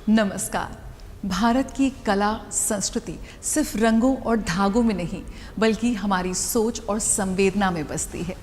नमस्कार। भारत की कला संस्कृति सिर्फ रंगों और धागों में नहीं बल्कि हमारी सोच और संवेदना में बसती है।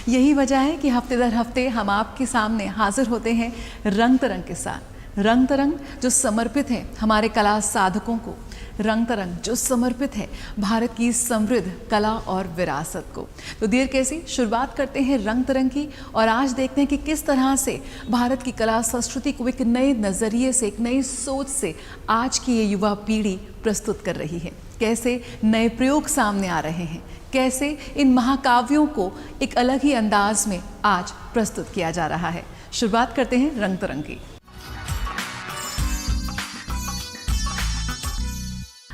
यही वजह है कि हफ्ते दर हफ्ते हम आपके सामने हाजिर होते हैं रंग तरंग के साथ। रंग तरंग जो समर्पित है हमारे कला साधकों को, रंग तरंग जो समर्पित है भारत की समृद्ध कला और विरासत को। तो देर कैसी, शुरुआत करते हैं रंग तरंग की और आज देखते हैं कि किस तरह से भारत की कला संस्कृति को एक नए नज़रिए से, एक नई सोच से आज की ये युवा पीढ़ी प्रस्तुत कर रही है। कैसे नए प्रयोग सामने आ रहे हैं, कैसे इन महाकाव्यों को एक अलग ही अंदाज में आज प्रस्तुत किया जा रहा है। शुरुआत करते हैं रंग तरंग की।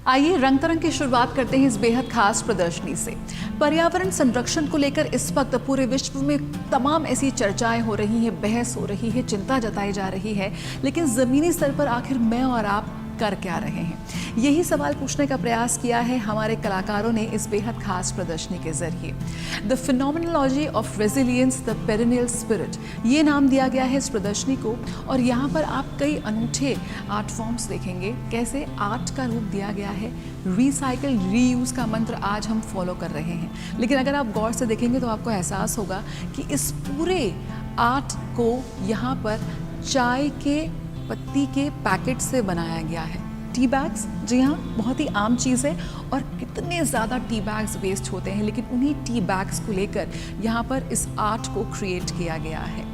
आइए रंग तरंग की शुरुआत करते हैं इस बेहद खास प्रदर्शनी से। पर्यावरण संरक्षण को लेकर इस वक्त पूरे विश्व में तमाम ऐसी चर्चाएं हो रही हैं, बहस हो रही है, चिंता जताई जा रही है, लेकिन ज़मीनी स्तर पर आखिर मैं और आप कर क्या रहे हैं, यही सवाल पूछने का प्रयास किया है हमारे कलाकारों ने इस बेहद खास प्रदर्शनी के जरिए। The phenomenology of resilience the perennial spirit, ये नाम दिया गया है इस प्रदर्शनी को। और यहाँ पर आप कई अनूठे आर्ट फॉर्म्स देखेंगे, कैसे आर्ट का रूप दिया गया है। रिसाइकिल, रीयूज़ का मंत्र आज हम फॉलो कर रहे हैं, लेकिन अगर आप गौर से देखेंगे तो आपको एहसास होगा कि इस पूरे आर्ट को यहाँ पर चाय के पत्ती के पैकेट से बनाया गया है। टी बैग्स, जी हाँ, बहुत ही आम चीज़ है और कितने ज़्यादा टी बैग्स वेस्ट होते हैं, लेकिन उन्हीं टी बैग्स को लेकर यहाँ पर इस आर्ट को क्रिएट किया गया है।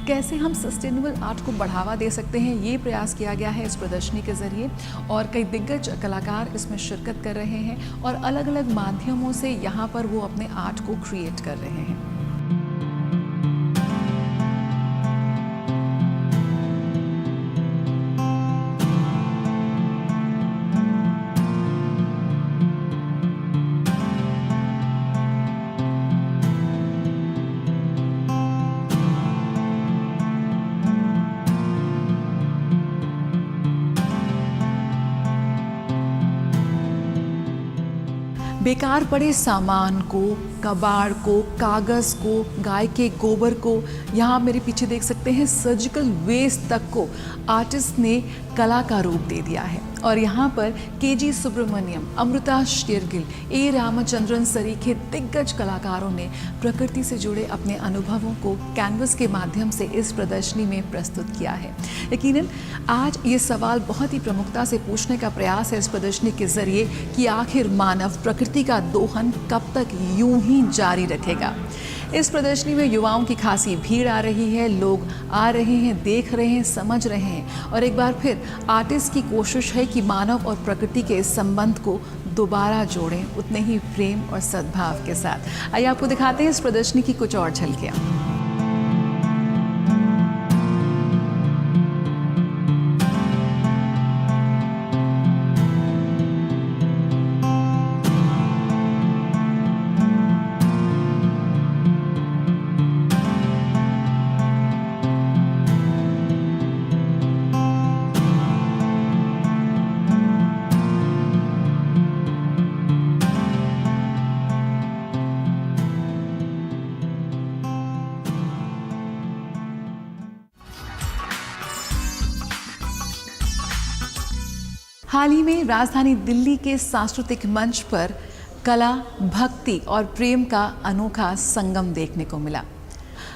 कैसे हम सस्टेनेबल आर्ट को बढ़ावा दे सकते हैं, ये प्रयास किया गया है इस प्रदर्शनी के ज़रिए और कई दिग्गज कलाकार इसमें शिरकत कर रहे हैं और अलग अलग माध्यमों से यहाँ पर वो अपने आर्ट को क्रिएट कर रहे हैं। बेकार पड़े सामान को, कबाड़ को, कागज़ को, गाय के गोबर को, यहाँ मेरे पीछे देख सकते हैं सर्जिकल वेस्ट तक को आर्टिस्ट ने कला का रूप दे दिया है। और यहाँ पर के.जी. सुब्रमण्यम, अमृता शेरगिल, ए. रामचंद्रन सरीखे दिग्गज कलाकारों ने प्रकृति से जुड़े अपने अनुभवों को कैनवस के माध्यम से इस प्रदर्शनी में प्रस्तुत किया है। यकीनन आज ये सवाल बहुत ही प्रमुखता से पूछने का प्रयास है इस प्रदर्शनी के जरिए कि आखिर मानव प्रकृति का दोहन कब तक यूं ही जारी रखेगा। इस प्रदर्शनी में युवाओं की खासी भीड़ आ रही है, लोग आ रहे हैं, देख रहे हैं, समझ रहे हैं और एक बार फिर आर्टिस्ट की कोशिश है कि मानव और प्रकृति के इस संबंध को दोबारा जोड़ें उतने ही प्रेम और सद्भाव के साथ। आइए आपको दिखाते हैं इस प्रदर्शनी की कुछ और झलकियाँ। हाल ही में राजधानी दिल्ली के सांस्कृतिक मंच पर कला, भक्ति और प्रेम का अनोखा संगम देखने को मिला।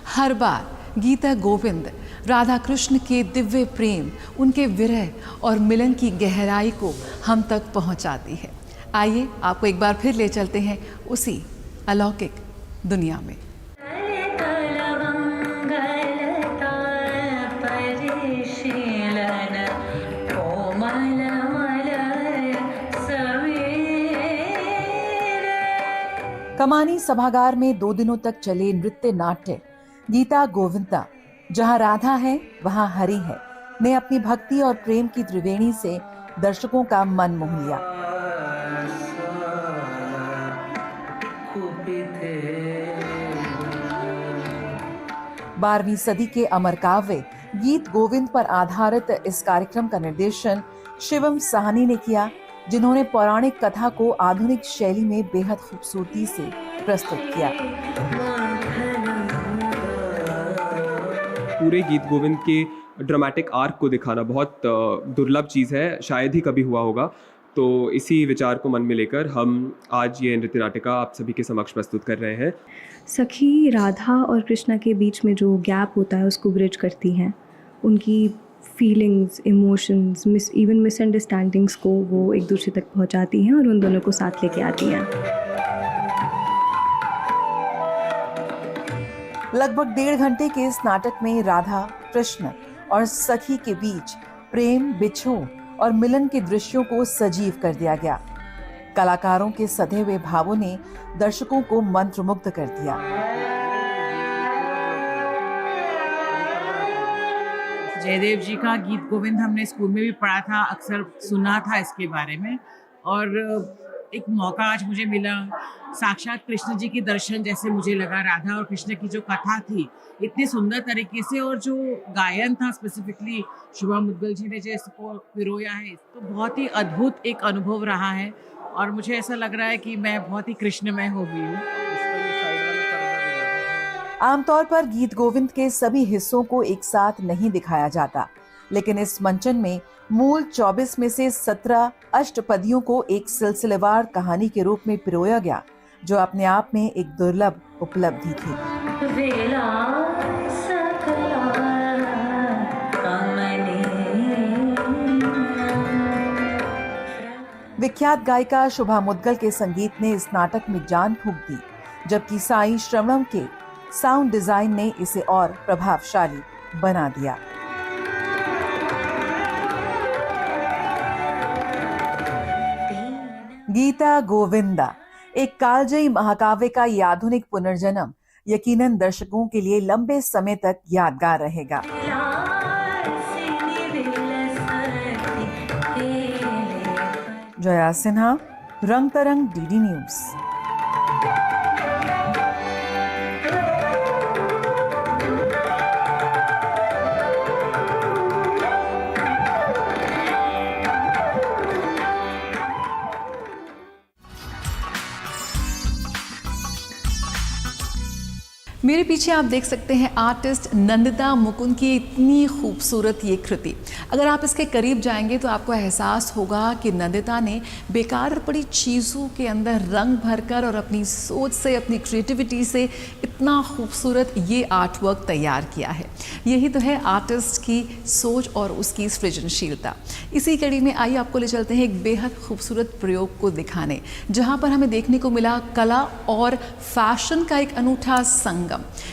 हर बार गीता गोविंद, राधा कृष्ण के दिव्य प्रेम, उनके विरह और मिलन की गहराई को हम तक पहुंचाती है। आइए आपको एक बार फिर ले चलते हैं उसी अलौकिक दुनिया में। कमानी सभागार में 2 दिनों तक चले नृत्य नाट्य गीता गोविंदा, जहां राधा है वहां हरि है, ने अपनी भक्ति और प्रेम की त्रिवेणी से दर्शकों का मन मोह लिया। बारहवीं सदी के अमर काव्य गीत गोविंद पर आधारित इस कार्यक्रम का निर्देशन शिवम साहनी ने किया, जिन्होंने पौराणिक कथा को आधुनिक शैली में बेहद खूबसूरती से प्रस्तुत किया। पूरे गीत गोविंद के ड्रामेटिक आर्क को दिखाना बहुत दुर्लभ चीज़ है, शायद ही कभी हुआ होगा। तो इसी विचार को मन में लेकर हम आज ये नृत्य नाटिका आप सभी के समक्ष प्रस्तुत कर रहे हैं। सखी राधा और कृष्णा के बीच में जो गैप होता है उसको ब्रिज करती हैं। उनकी फीलिंग्स, इमोशंस, इवन मिसअंडरस्टैंडिंग्स को वो एक दूसरे तक पहुंचाती हैं और उन दोनों को साथ लेके आती हैं। लगभग 1.5 घंटे के इस नाटक में राधा, कृष्ण और सखी के बीच प्रेम, बिछोह और मिलन के दृश्यों को सजीव कर दिया गया। कलाकारों के सधे हुए भावों ने दर्शकों को मंत्रमुग्ध कर दिया। जयदेव जी का गीत गोविंद हमने स्कूल में भी पढ़ा था, अक्सर सुना था इसके बारे में, और एक मौका आज मुझे मिला। साक्षात कृष्ण जी की दर्शन जैसे मुझे लगा। राधा और कृष्ण की जो कथा थी इतनी सुंदर तरीके से, और जो गायन था स्पेसिफिकली शुभा मुद्गल जी ने जो इसको पिरोया है, तो बहुत ही अद्भुत एक अनुभव रहा है। और मुझे ऐसा लग रहा है कि मैं बहुत ही कृष्णमय हो गई हूँ। आमतौर पर गीत गोविंद के सभी हिस्सों को एक साथ नहीं दिखाया जाता, लेकिन इस मंचन में मूल 24 में से 17 अष्टपदियों को एक सिलसिलेवार कहानी के रूप में पिरोया गया, जो अपने आप में एक दुर्लभ उपलब्धि थी। विख्यात गायिका शुभा मुद्गल के संगीत ने इस नाटक में जान फूंक दी, जबकि साई श्रवणम के साउंड डिजाइन ने इसे और प्रभावशाली बना दिया। गीता गोविंदा, एक कालजयी महाकाव्य का ये आधुनिक पुनर्जन्म यकीनन दर्शकों के लिए लंबे समय तक यादगार रहेगा। जया सिन्हा, रंग तरंग, डीडी न्यूज। मेरे पीछे आप देख सकते हैं आर्टिस्ट नंदिता मुकुंद की इतनी खूबसूरत ये कृति। अगर आप इसके करीब जाएंगे तो आपको एहसास होगा कि नंदिता ने बेकार पड़ी चीज़ों के अंदर रंग भरकर और अपनी सोच से, अपनी क्रिएटिविटी से इतना खूबसूरत ये आर्ट वर्क तैयार किया है। यही तो है आर्टिस्ट की सोच और उसकी सृजनशीलता। इसी कड़ी में आइए आपको ले चलते हैं एक बेहद खूबसूरत प्रयोग को दिखाने, जहाँ पर हमें देखने को मिला कला और फैशन का एक अनूठा संगम।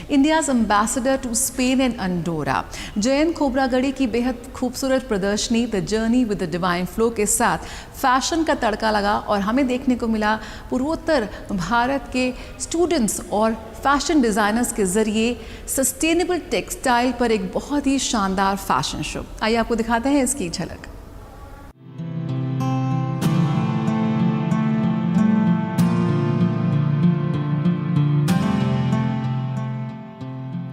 India's ambassador to Spain and Andorra, Jayant Khobragade की बेहद खूबसूरत प्रदर्शनी the journey with the divine flow के साथ फैशन का तड़का लगा और हमें देखने को मिला पूर्वोत्तर भारत के स्टूडेंट्स और फैशन डिज़ाइनर्स के ज़रिए सस्टेनेबल टेक्सटाइल पर एक बहुत ही शानदार फैशन शो। आइए आपको दिखाते हैं इसकी झलक।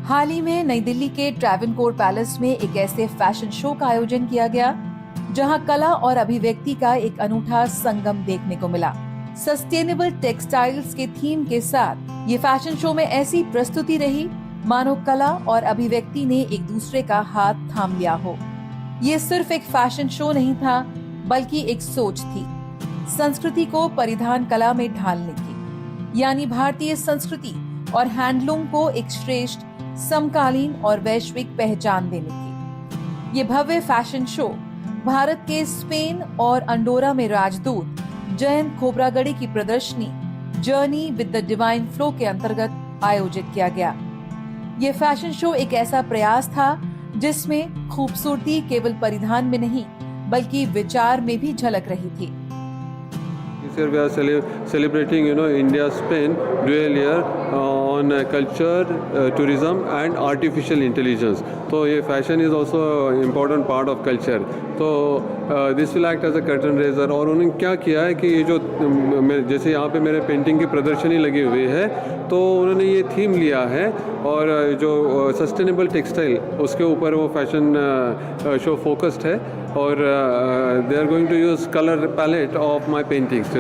हाल ही में नई दिल्ली के ट्रैवनकोर पैलेस में एक ऐसे फैशन शो का आयोजन किया गया, जहां कला और अभिव्यक्ति का एक अनूठा संगम देखने को मिला। सस्टेनेबल टेक्सटाइल्स के थीम के साथ ये फैशन शो में ऐसी प्रस्तुति रही मानो कला और अभिव्यक्ति ने एक दूसरे का हाथ थाम लिया हो। ये सिर्फ एक फैशन शो नहीं था, बल्कि एक सोच थी, संस्कृति को परिधान कला में ढालने की, यानी भारतीय संस्कृति और हैंडलूम को एक श्रेष्ठ समकालीन और वैश्विक पहचान देने की। ये भव्य फैशन शो भारत के स्पेन और अंडोरा में राजदूत जयंत खोबरागढ़ी की प्रदर्शनी journey with the divine flow के अंतर्गत आयोजित किया गया। ये फैशन शो एक ऐसा प्रयास था जिसमें खूबसूरती केवल परिधान में नहीं, बल्कि विचार में भी झलक रही थी। This year we are celebrating, India-Spain dual year on culture, tourism and artificial intelligence. So ये fashion is also an important part of culture. तो this will act as a curtain raiser। और उन्होंने क्या किया है कि ये जो जैसे यहाँ पे मेरे पेंटिंग की प्रदर्शनी लगी हुई है, तो उन्होंने ये थीम लिया है और जो सस्टेनेबल टेक्सटाइल उसके ऊपर वो फैशन शो फोकस्ड है और they are going to use colour palette of my paintings,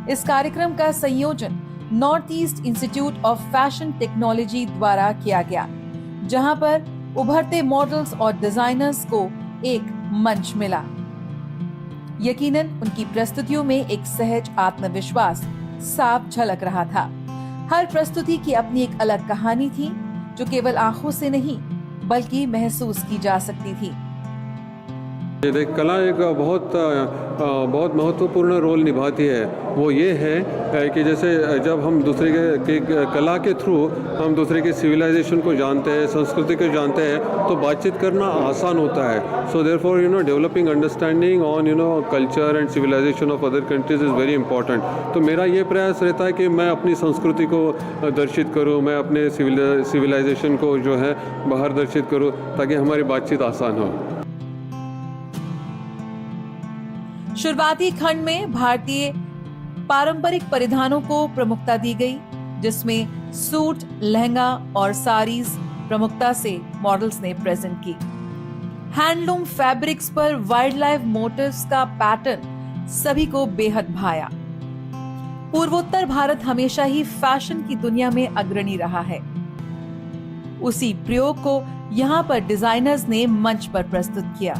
इस कार्यक्रम का संयोजन North East Institute of Fashion Technology द्वारा किया गया, जहां पर उभरते मॉडल्स और डिजाइनर्स को एक मंच मिला। यकीनन उनकी प्रस्तुतियों में एक सहज आत्मविश्वास साफ झलक रहा था। हर प्रस्तुति की अपनी एक अलग कहानी थी जो केवल आंखों से नहीं बल्कि महसूस की जा सकती थी। ये देख, कला एक बहुत महत्वपूर्ण रोल निभाती है। वो ये है कि जैसे जब हम दूसरे के कला के थ्रू हम दूसरे के सिविलाइजेशन को जानते हैं, संस्कृति को जानते हैं, तो बातचीत करना आसान होता है। So therefore developing understanding on culture and civilisation of other countries is very important. तो मेरा ये प्रयास रहता है कि मैं अपनी संस्कृति को दर्शित करूँ, मैं अपने सिविलाइजेशन को जो है बाहर दर्शित करूँ, ताकि हमारी बातचीत आसान हो। शुरुआती खंड में भारतीय पारंपरिक परिधानों को प्रमुखता दी गई, जिसमें सूट, लहंगा और साड़ीज प्रमुखता से मॉडल्स ने प्रेजेंट की। हैंडलूम फैब्रिक्स पर वाइल्ड लाइफ मोटिव्स का पैटर्न सभी को बेहद भाया। पूर्वोत्तर भारत हमेशा ही फैशन की दुनिया में अग्रणी रहा है। उसी प्रयोग को यहाँ पर डिजाइनर्स ने मंच पर प्रस्तुत किया।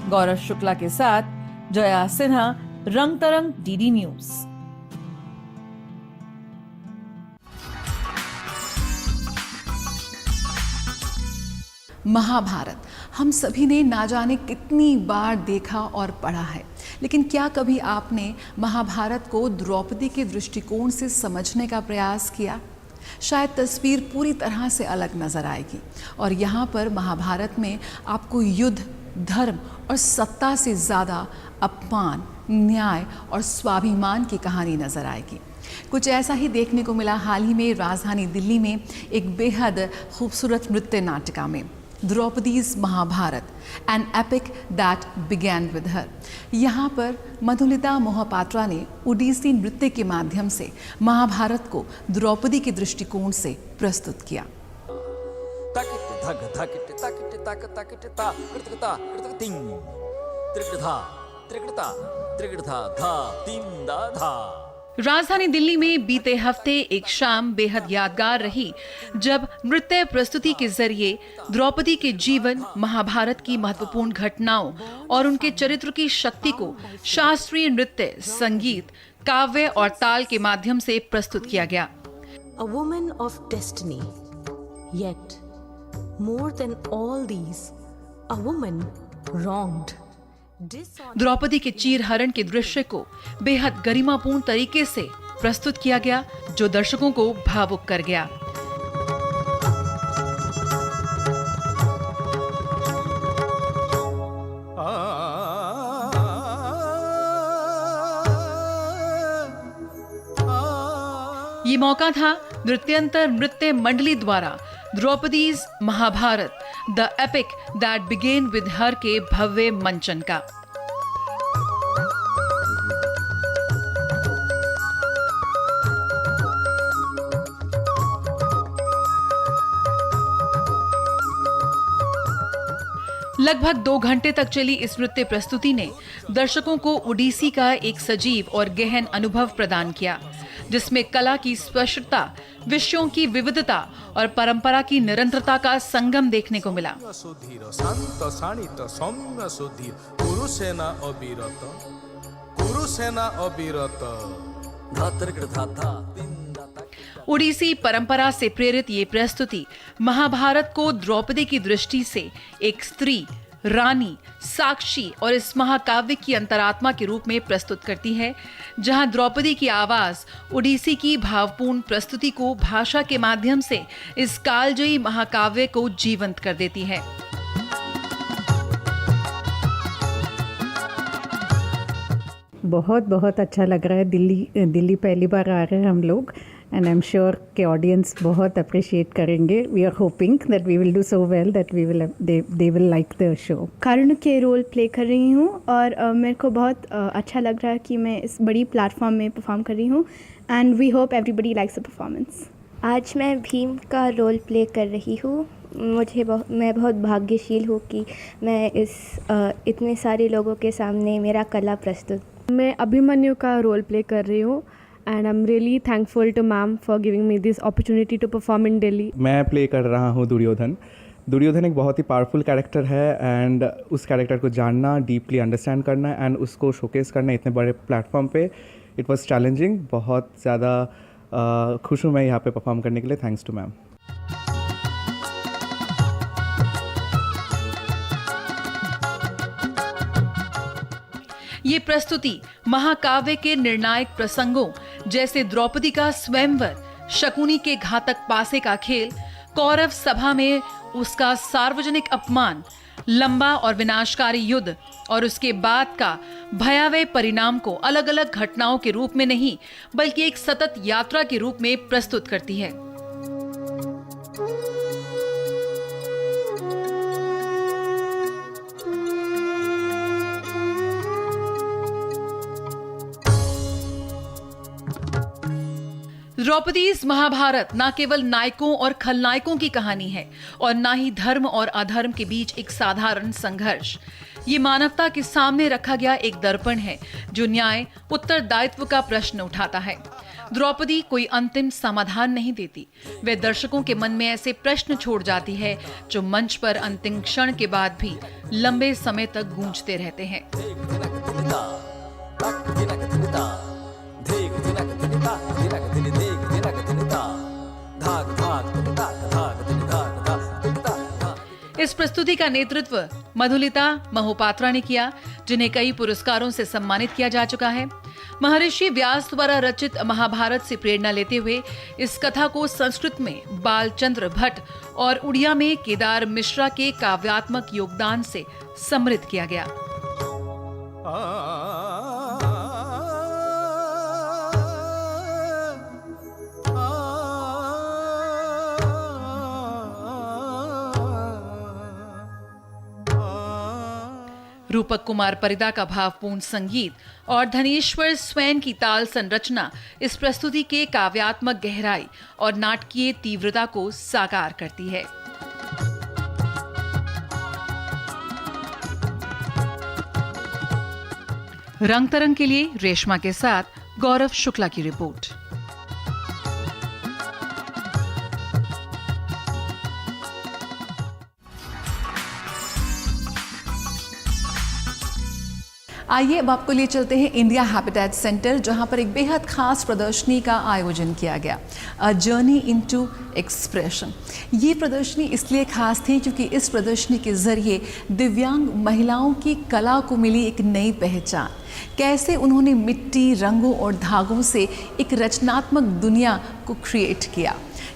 गौरव शुक्ला के साथ जया सिन्हा, रंग तरंग, डीडी न्यूज। महाभारत हम सभी ने ना जाने कितनी बार देखा और पढ़ा है, लेकिन क्या कभी आपने महाभारत को द्रौपदी के दृष्टिकोण से समझने का प्रयास किया? शायद तस्वीर पूरी तरह से अलग नजर आएगी और यहाँ पर महाभारत में आपको युद्ध, धर्म और सत्ता से ज़्यादा अपमान, न्याय और स्वाभिमान की कहानी नजर आएगी। कुछ ऐसा ही देखने को मिला हाल ही में राजधानी दिल्ली में एक बेहद खूबसूरत नृत्य नाटिका में, Draupadi's Mahabharata, an epic that began with her. यहाँ पर मधुलिता मोहपात्रा ने ओडिसी नृत्य के माध्यम से महाभारत को द्रौपदी के दृष्टिकोण से प्रस्तुत किया। राजधानी दिल्ली में बीते हफ्ते एक शाम बेहद यादगार रही, जब नृत्य प्रस्तुति के जरिए द्रौपदी के जीवन, महाभारत की महत्वपूर्ण घटनाओं और उनके चरित्र की शक्ति को शास्त्रीय नृत्य, संगीत, काव्य और ताल के माध्यम से प्रस्तुत किया गया। A woman of destiny, yet more than all these, a woman wronged. Draupadi के चीरहरण के दृश्य को बेहद गरिमापूर्ण तरीके से प्रस्तुत किया गया, जो दर्शकों को भावुक कर गया। ये मौका था नृत्यांतर नृत्य मंडली द्वारा Draupadi's Mahabharata, the epic that began with her के भव्य मंचन का। लगभग 2 घंटे तक चली इस नृत्य प्रस्तुति ने दर्शकों को ओडिसी का एक सजीव और गहन अनुभव प्रदान किया, जिसमें कला की स्पष्टता, विषयों की विविधता और परंपरा की निरंतरता का संगम देखने को मिला। ओडिसी परंपरा से प्रेरित ये प्रस्तुति महाभारत को द्रौपदी की दृष्टि से एक स्त्री, रानी, साक्षी और इस महाकाव्य की अंतरात्मा के रूप में प्रस्तुत करती है, जहां द्रौपदी की आवाज ओडिसी की भावपूर्ण प्रस्तुति को भाषा के माध्यम से इस कालजयी महाकाव्य को जीवंत कर देती है। बहुत बहुत अच्छा लग रहा है। दिल्ली पहली बार आ रहे हैं हम लोग, एंड आई एम श्योर कि ऑडियंस बहुत अप्रिशिएट करेंगे। We are hoping that we will do so well that they will like the show. कारण के रोल प्ले कर रही हूँ और मेरे को बहुत अच्छा लग रहा है कि मैं इस बड़ी प्लेटफॉर्म में परफॉर्म कर रही हूँ, and we hope everybody likes the performance. आज मैं भीम का रोल प्ले कर रही हूँ। मैं बहुत भाग्यशील हूँ कि मैं इतने सारे लोगों के सामने मेरा कला प्रस्तुत। मैं अभिमन्यु का रोल प्ले कर रही हूँ and I'm really thankful to ma'am for giving me this opportunity to perform in Delhi. मैं प्ले कर रहा हूँ दुर्योधन। दुर्योधन एक बहुत ही पावरफुल कैरेक्टर है एंड उस कैरेक्टर को जानना, डीपली अंडरस्टैंड करना एंड उसको शोकेस करना इतने बड़े प्लेटफॉर्म पे, इट वाज चैलेंजिंग। बहुत ज़्यादा खुश हूँ मैं यहाँ पे परफॉर्म करने के लिए। Thanks to ma'am. ये प्रस्तुति महाकाव्य के निर्णायक प्रसंगों जैसे द्रौपदी का स्वयंवर, शकुनी के घातक पासे का खेल, कौरव सभा में उसका सार्वजनिक अपमान, लंबा और विनाशकारी युद्ध और उसके बाद का भयावह परिणाम को अलग अलग घटनाओं के रूप में नहीं बल्कि एक सतत यात्रा के रूप में प्रस्तुत करती है। द्रौपदीज महाभारत न केवल नायकों और खलनायकों की कहानी है और न ही धर्म और अधर्म के बीच एक साधारण संघर्ष। ये मानवता के सामने रखा गया एक दर्पण है जो न्याय, उत्तरदायित्व का प्रश्न उठाता है। द्रौपदी कोई अंतिम समाधान नहीं देती, वे दर्शकों के मन में ऐसे प्रश्न छोड़ जाती है जो मंच पर अंतिम क्षण के बाद भी लंबे समय तक गूंजते रहते हैं। इस प्रस्तुति का नेतृत्व मधुलिता महोपात्रा ने किया, जिन्हें कई पुरस्कारों से सम्मानित किया जा चुका है। महर्षि व्यास द्वारा रचित महाभारत से प्रेरणा लेते हुए इस कथा को संस्कृत में बालचंद्र भट्ट और उड़िया में केदार मिश्रा के काव्यात्मक योगदान से समृद्ध किया गया। रूपक कुमार परिदा का भावपूर्ण संगीत और धनेश्वर स्वैन की ताल संरचना इस प्रस्तुति के काव्यात्मक गहराई और नाटकीय तीव्रता को साकार करती है। रंग तरंग के लिए रेशमा के साथ गौरव शुक्ला की रिपोर्ट। आइए अब आपको लिए चलते हैं इंडिया हैबिटेट सेंटर, जहां पर एक बेहद खास प्रदर्शनी का आयोजन किया गया, अ जर्नी इनटू एक्सप्रेशन। ये प्रदर्शनी इसलिए खास थी क्योंकि इस प्रदर्शनी के जरिए दिव्यांग महिलाओं की कला को मिली एक नई पहचान। कैसे उन्होंने मिट्टी, रंगों और धागों से एक रचनात्मक दुनिया को क्रिएट किया,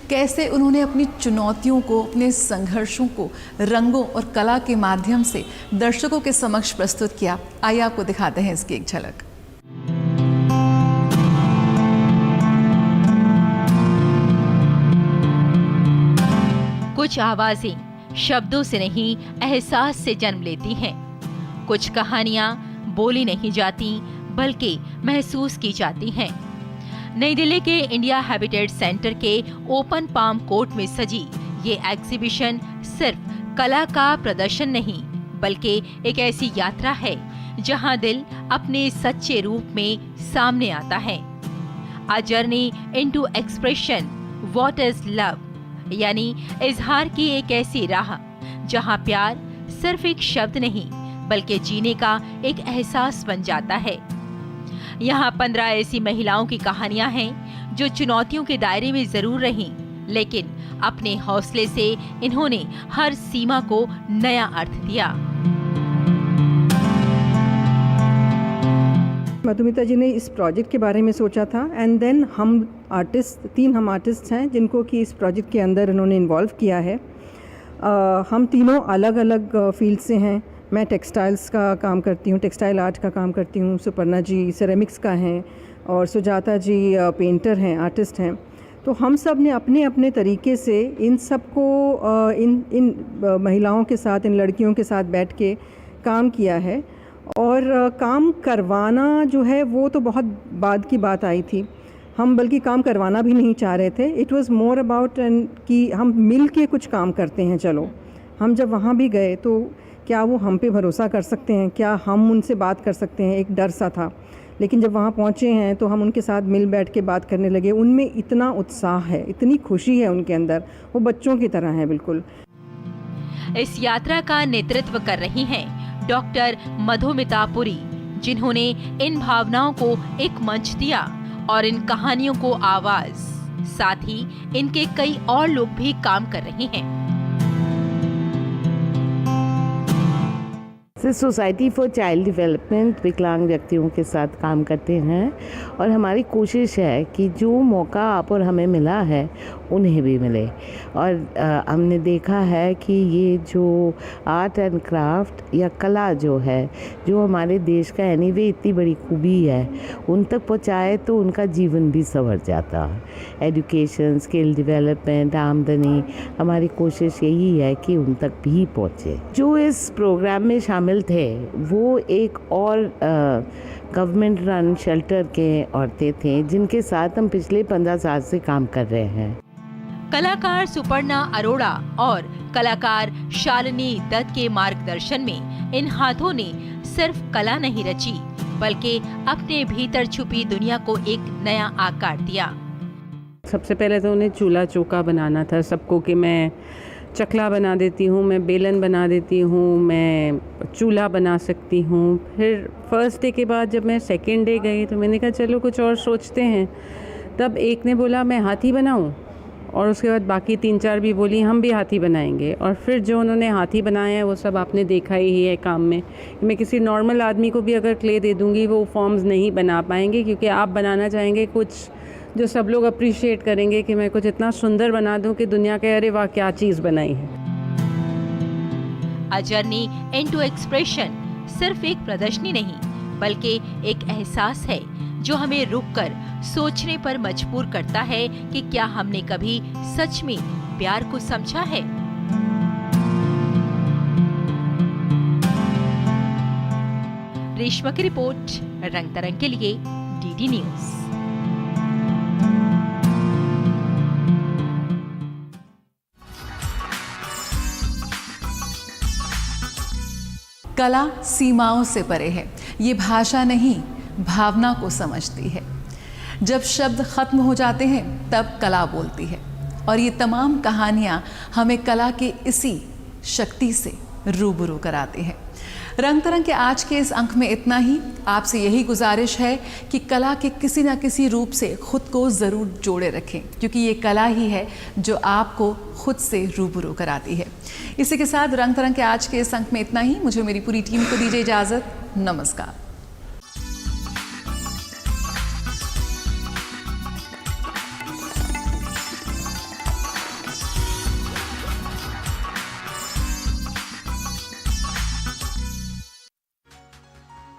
कैसे उन्होंने अपनी चुनौतियों को, अपने संघर्षों को रंगों और कला के माध्यम से दर्शकों के समक्ष प्रस्तुत किया। आइए आपको दिखाते हैं इसकी एक झलक। कुछ आवाजें शब्दों से नहीं, एहसास से जन्म लेती हैं। कुछ कहानियां बोली नहीं जाती बल्कि महसूस की जाती हैं। नई दिल्ली के इंडिया हैबिटेट सेंटर के ओपन पाम कोर्ट में सजी ये एग्जीबिशन सिर्फ कला का प्रदर्शन नहीं बल्कि एक ऐसी यात्रा है जहां दिल अपने सच्चे रूप में सामने आता है। A journey into expression, what is love, यानी इजहार की एक ऐसी राह जहां प्यार सिर्फ एक शब्द नहीं बल्कि जीने का एक एहसास बन जाता है। यहाँ 15 ऐसी महिलाओं की कहानियां हैं जो चुनौतियों के दायरे में जरूर रहीं, लेकिन अपने हौसले से इन्होंने हर सीमा को नया अर्थ दिया। मधुमिता जी ने इस प्रोजेक्ट के बारे में सोचा था एंड देन हम आर्टिस्ट हैं जिनको कि इस प्रोजेक्ट के अंदर इन्होंने इन्वॉल्व किया है। हम तीनों अलग अलग फील्ड से हैं। मैं टेक्सटाइल्स का काम करती हूँ, टेक्सटाइल आर्ट का काम करती हूँ। सुपर्णा जी सेरेमिक्स का हैं और सुजाता जी पेंटर हैं, आर्टिस्ट हैं। तो हम सब ने अपने अपने तरीके से इन सबको इन महिलाओं के साथ, इन लड़कियों के साथ बैठ के काम किया है। और काम करवाना जो है वो तो बहुत बाद की बात आई थी। हम बल्कि काम करवाना भी नहीं चाह रहे थे। इट वाज मोर अबाउट कि हम मिल के कुछ काम करते हैं। चलो, हम जब वहाँ भी गए तो क्या वो हम पे भरोसा कर सकते हैं, क्या हम उनसे बात कर सकते हैं, एक डर सा था। लेकिन जब वहाँ पहुँचे हैं तो हम उनके साथ मिल बैठ के बात करने लगे। उनमें इतना उत्साह है, इतनी खुशी है उनके अंदर, वो बच्चों की तरह हैं बिल्कुल। इस यात्रा का नेतृत्व कर रही हैं डॉक्टर मधुमिता पुरी, जिन्होंने इन भावनाओं को एक मंच दिया और इन कहानियों को आवाज। साथ ही इनके कई और लोग भी काम कर रहे हैं। सोसाइटी फॉर चाइल्ड डेवलपमेंट विकलांग व्यक्तियों के साथ काम करते हैं और हमारी कोशिश है कि जो मौका आप और हमें मिला है उन्हें भी मिले। और हमने देखा है कि ये जो आर्ट एंड क्राफ्ट या कला जो है, जो हमारे देश का एनीवे इतनी बड़ी खूबी है, उन तक पहुँचाए तो उनका जीवन भी संवर जाता है। एजुकेशन, स्किल डेवलपमेंट, आमदनी, हमारी कोशिश यही है कि उन तक भी पहुँचे। जो इस प्रोग्राम में शामिल थे वो एक और गवर्नमेंट रन शेल्टर के औरतें थे जिनके साथ हम पिछले 15 साल से काम कर रहे हैं। कलाकार सुपर्णा अरोड़ा और कलाकार शालिनी दत्त के मार्गदर्शन में इन हाथों ने सिर्फ कला नहीं रची, बल्कि अपने भीतर छुपी दुनिया को एक नया आकार दिया। सबसे पहले तो उन्हें चूल्हा चौका बनाना था सबको, कि मैं चकला बना देती हूँ, मैं बेलन बना देती हूँ, मैं चूल्हा बना सकती हूँ। फिर फर्स्ट डे के बाद जब मैं सेकंड डे गई तो मैंने कहा चलो कुछ और सोचते हैं। तब एक ने बोला मैं हाथी बनाऊँ, और उसके बाद बाकी 3-4 भी बोली हम भी हाथी बनाएंगे। और फिर जो उन्होंने हाथी बनाया है वो सब आपने देखा ही है काम में। मैं किसी नॉर्मल आदमी को भी अगर क्ले दे दूँगी वो फॉर्म्स नहीं बना पाएंगे, क्योंकि आप बनाना चाहेंगे कुछ जो सब लोग अप्रिशिएट करेंगे कि मैं कुछ इतना सुंदर बना दूं कि दुनिया के अरे वाह क्या चीज़ बनाई है। अ जर्नी इनटू एक्सप्रेशन सिर्फ एक प्रदर्शनी नहीं, बल्कि एक एहसास है जो हमें रुककर सोचने पर मजबूर करता है कि क्या हमने कभी सच में प्यार को समझा है। रेशमा की रिपोर्ट, रंग तरंग के लिए डीडी न्यूज। कला सीमाओं से परे है। ये भाषा नहीं, भावना को समझती है। जब शब्द खत्म हो जाते हैं तब कला बोलती है। और ये तमाम कहानियाँ हमें कला के इसी शक्ति से रूबरू कराती हैं। रंग तरंग के आज के इस अंक में इतना ही। आपसे यही गुजारिश है कि कला के किसी न किसी रूप से खुद को ज़रूर जोड़े रखें, क्योंकि ये कला ही है जो आपको खुद से रूबरू कराती है। इसी के साथ रंग तरंग के आज के इस अंक में इतना ही। मुझे मेरी पूरी टीम को दीजिए इजाज़त। नमस्कार।